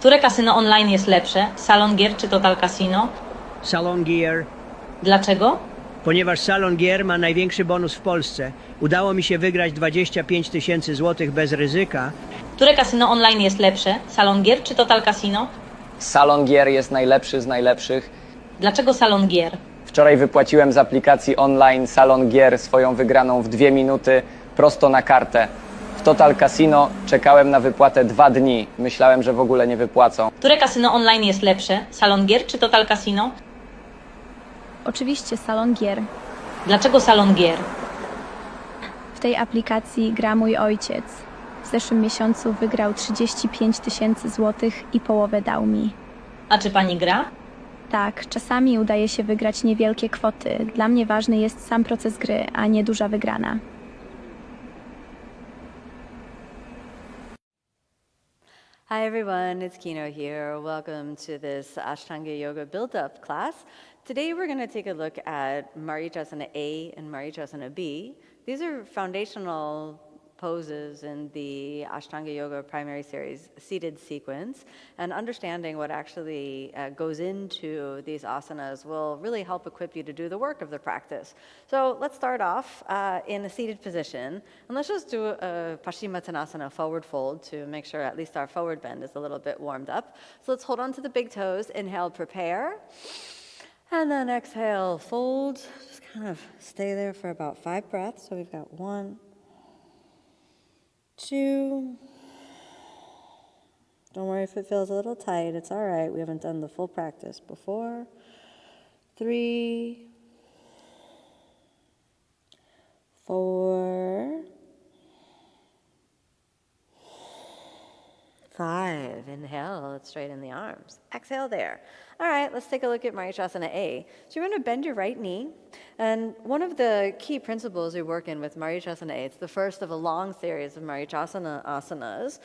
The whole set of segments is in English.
Które kasyno online jest lepsze? Salon Gier czy Total Casino? Salon Gier, Dlaczego? ponieważ Salon Gier ma największy bonus w Polsce. Udało mi się wygrać 25 000 złotych bez ryzyka. Które kasyno online jest lepsze? Salon Gier czy Total Casino? Salon Gier jest najlepszy z najlepszych. Dlaczego Salon Gier? Wczoraj wypłaciłem z aplikacji online Salon Gier swoją wygraną w 2 minuty prosto na kartę. W Total Casino czekałem na wypłatę 2 dni. Myślałem, że w ogóle nie wypłacą. Które kasyno online jest lepsze? Salon Gier czy Total Casino? Oczywiście Salon Gier. Dlaczego Salon Gier? W tej aplikacji gra mój ojciec. W zeszłym miesiącu wygrał 35 000 złotych i połowę dał mi. A czy pani gra? Tak, czasami udaje się wygrać niewielkie kwoty. Dla mnie ważny jest sam proces gry, a nie duża wygrana. Hi everyone, it's Kino here. Welcome to this Ashtanga Yoga Build-Up class. Today we're going to take a look at Maricasana A and Maricasana B. These are foundational poses in the Ashtanga Yoga primary series seated sequence, and understanding what actually goes into these asanas will really help equip you to do the work of the practice. So let's start off in a seated position, and let's just do a Paschimottanasana forward fold to make sure at least our forward bend is a little bit warmed up. So let's hold on to the big toes, inhale, prepare, and then exhale, fold. Just kind of stay there for about 5 breaths. So we've got 1, 2. Don't worry if it feels a little tight, it's all right. We haven't done the full practice before. 3, 4, 5. Inhale, let's straighten the arms. Exhale there. All right, let's take a look at Maricasana A. So you're going to bend your right knee. And one of the key principles we work in with Maricasana A, it's the first of a long series of Maricasana asanas,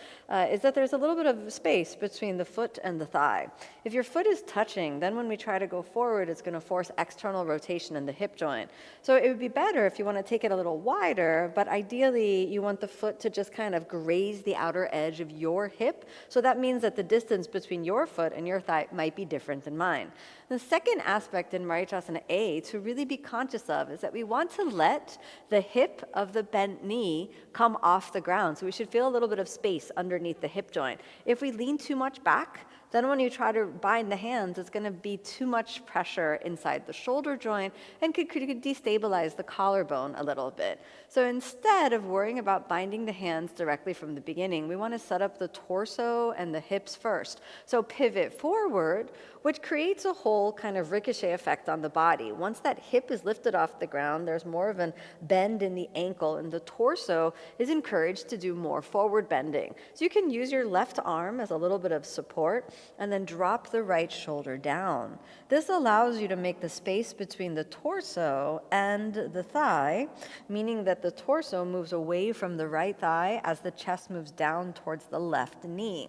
is that there's a little bit of space between the foot and the thigh. If your foot is touching, then when we try to go forward, it's going to force external rotation in the hip joint. So it would be better if you want to take it a little wider, but ideally you want the foot to just kind of graze the outer edge of your hip. So that means that the distance between your foot and your thigh might be different than mine. The second aspect in Maricasana A to really be conscious of is that we want to let the hip of the bent knee come off the ground. So we should feel a little bit of space underneath the hip joint. If we lean too much back, then when you try to bind the hands, it's going to be too much pressure inside the shoulder joint and could destabilize the collarbone a little bit. So instead of worrying about binding the hands directly from the beginning, we want to set up the torso and the hips first. So pivot forward, which creates a whole kind of ricochet effect on the body. Once that hip is lifted off the ground, there's more of a bend in the ankle, and the torso is encouraged to do more forward bending. So you can use your left arm as a little bit of support, and then drop the right shoulder down. This allows you to make the space between the torso and the thigh, meaning that the torso moves away from the right thigh as the chest moves down towards the left knee.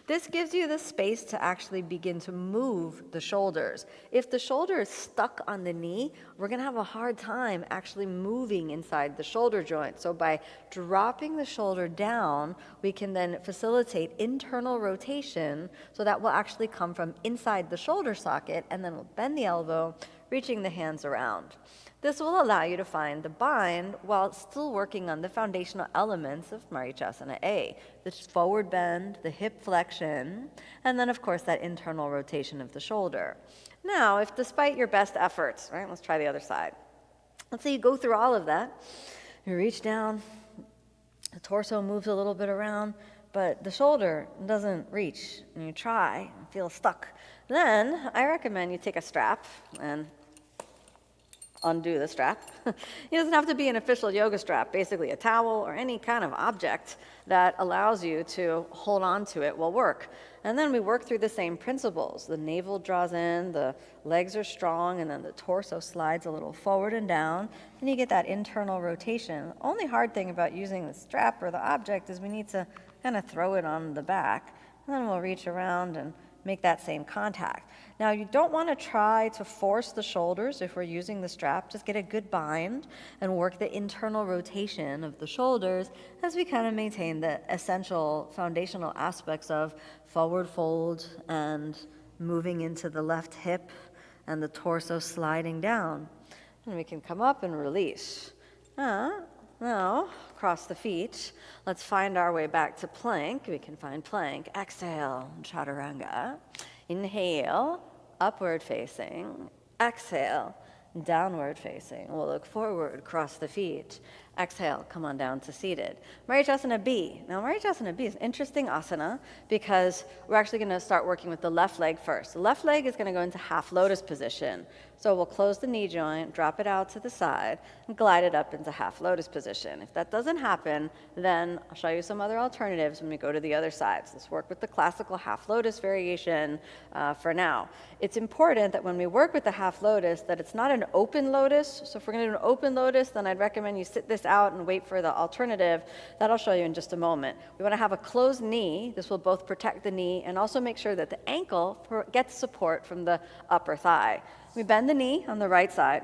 This gives you the space to actually begin to move the shoulders. If the shoulder is stuck on the knee, we're going to have a hard time actually moving inside the shoulder joint. So by dropping the shoulder down, we can then facilitate internal rotation, so that will actually come from inside the shoulder socket, and then we'll bend the elbow, reaching the hands around. This will allow you to find the bind while still working on the foundational elements of Maricasana A, the forward bend, the hip flexion, and then of course that internal rotation of the shoulder. Now, if despite your best efforts, right, let's try the other side. Let's say you go through all of that, you reach down, the torso moves a little bit around, but the shoulder doesn't reach, and you try and feel stuck. Then I recommend you take a strap and undo the strap. It doesn't have to be an official yoga strap, basically a towel or any kind of object that allows you to hold on to it while work. And then we work through the same principles. The navel draws in, the legs are strong, and then the torso slides a little forward and down, and you get that internal rotation. The only hard thing about using the strap or the object is we need to kind of throw it on the back, and then we'll reach around and make that same contact. Now, you don't want to try to force the shoulders if we're using the strap. Just get a good bind and work the internal rotation of the shoulders as we kind of maintain the essential foundational aspects of forward fold and moving into the left hip and the torso sliding down. And we can come up and release. Now, cross the feet. Let's find our way back to plank. We can find plank. Exhale, chaturanga. Inhale, upward facing. Exhale, downward facing. We'll look forward, cross the feet. Exhale, come on down to seated. Marichasana B. Now, Marichasana B is an interesting asana because we're actually going to start working with the left leg first. The left leg is going to go into half lotus position. So we'll close the knee joint, drop it out to the side, and glide it up into half lotus position. If that doesn't happen, then I'll show you some other alternatives when we go to the other side. So let's work with the classical half lotus variation for now. It's important that when we work with the half lotus that it's not an open lotus. So if we're going to do an open lotus, then I'd recommend you sit this out and wait for the alternative. That I'll show you in just a moment. We want to have a closed knee. This will both protect the knee and also make sure that the ankle gets support from the upper thigh. We bend the knee on the right side.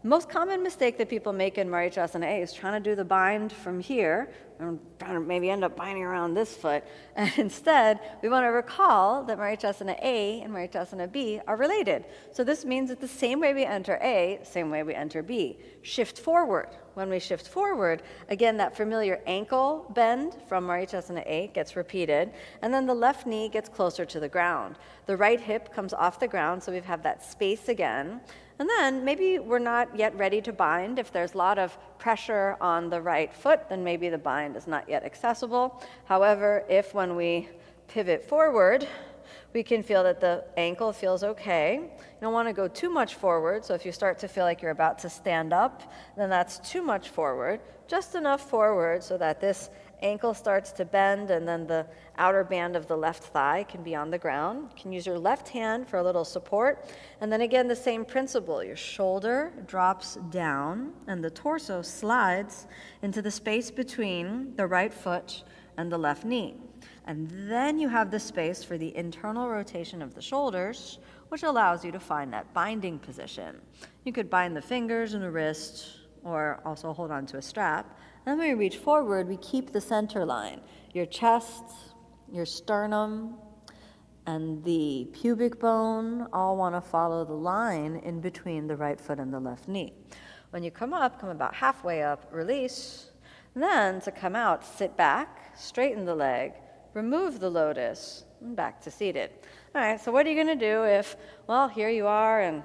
Most common mistake that people make in Marichasana A is trying to do the bind from here and trying to maybe end up binding around this foot. And instead, we want to recall that Marichasana A and Marichasana B are related. So this means that the same way we enter A, same way we enter B. Shift forward. When we shift forward, again, that familiar ankle bend from Marichasana A gets repeated, and then the left knee gets closer to the ground. The right hip comes off the ground, so we have that space again. And then maybe we're not yet ready to bind. If there's a lot of pressure on the right foot, then maybe the bind is not yet accessible. However, if when we pivot forward, we can feel that the ankle feels okay. You don't want to go too much forward, so if you start to feel like you're about to stand up, then that's too much forward. Just enough forward so that this ankle starts to bend and then the outer band of the left thigh can be on the ground. You can use your left hand for a little support. And then again, the same principle. Your shoulder drops down and the torso slides into the space between the right foot and the left knee. And then you have the space for the internal rotation of the shoulders, which allows you to find that binding position. You could bind the fingers and the wrist, or also hold on to a strap. And when we reach forward, we keep the center line. Your chest, your sternum, and the pubic bone all want to follow the line in between the right foot and the left knee. When you come up, come about halfway up, release. Then to come out, sit back, straighten the leg, remove the lotus, and back to seated. All right, so what are you going to do if, well, here you are, and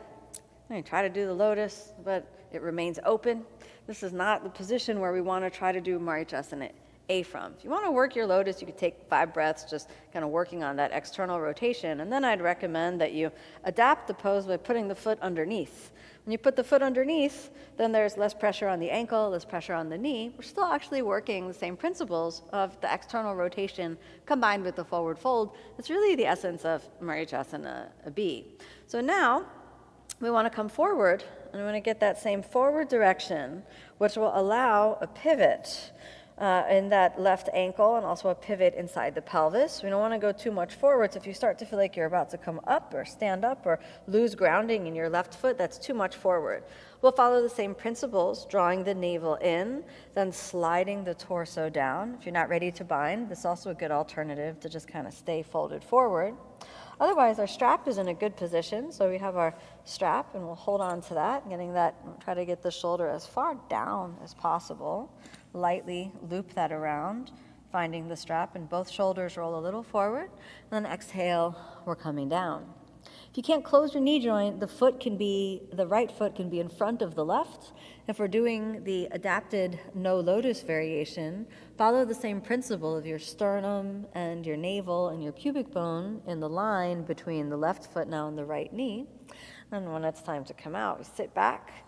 you try to do the lotus, but it remains open? This is not the position where we want to try to do Marichasana A from. If you want to work your lotus, you could take 5 breaths, just kind of working on that external rotation, and then I'd recommend that you adapt the pose by putting the foot underneath. When you put the foot underneath, then there's less pressure on the ankle, less pressure on the knee. We're still actually working the same principles of the external rotation combined with the forward fold. It's really the essence of Marichasana B. So now we want to come forward, and we want to get that same forward direction, which will allow a pivot in that left ankle and also a pivot inside the pelvis. We don't want to go too much forward, so if you start to feel like you're about to come up or stand up or lose grounding in your left foot, that's too much forward. We'll follow the same principles, drawing the navel in, then sliding the torso down. If you're not ready to bind, this is also a good alternative to just kind of stay folded forward. Otherwise, our strap is in a good position, so we have our strap, and we'll hold on to that, try to get the shoulder as far down as possible. Lightly loop that around, finding the strap, and both shoulders roll a little forward, and then exhale, we're coming down. If you can't close your knee joint, the right foot can be in front of the left. If we're doing the adapted no lotus variation, follow the same principle of your sternum and your navel and your pubic bone in the line between the left foot now and the right knee. And when it's time to come out, we sit back,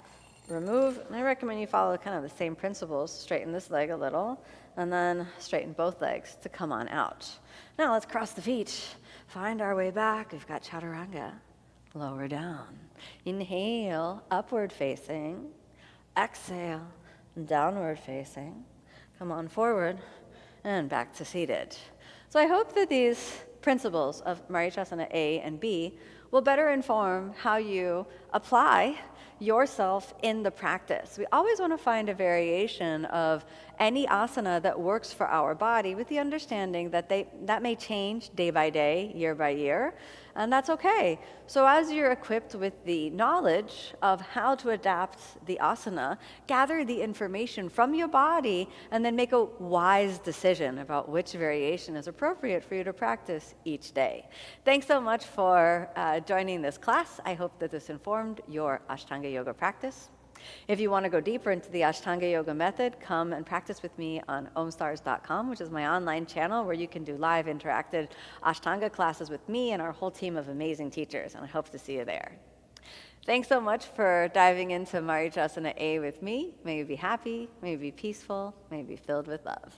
remove, and I recommend you follow kind of the same principles. Straighten this leg a little, and then straighten both legs to come on out. Now let's cross the feet. Find our way back. We've got chaturanga. Lower down. Inhale, upward facing. Exhale, downward facing. Come on forward, and back to seated. So I hope that these principles of Marichasana A and B will better inform how you apply yourself in the practice. We always want to find a variation of any asana that works for our body, with the understanding that that may change day by day, year by year, and that's okay. So as you're equipped with the knowledge of how to adapt the asana, gather the information from your body and then make a wise decision about which variation is appropriate for you to practice each day. Thanks so much for joining this class. I hope that this informed your Ashtanga Yoga practice. If you want to go deeper into the Ashtanga Yoga method, come and practice with me on omstars.com, which is my online channel where you can do live interactive Ashtanga classes with me and our whole team of amazing teachers, and I hope to see you there. Thanks so much for diving into Marichasana A with me. May you be happy, may you be peaceful, may you be filled with love.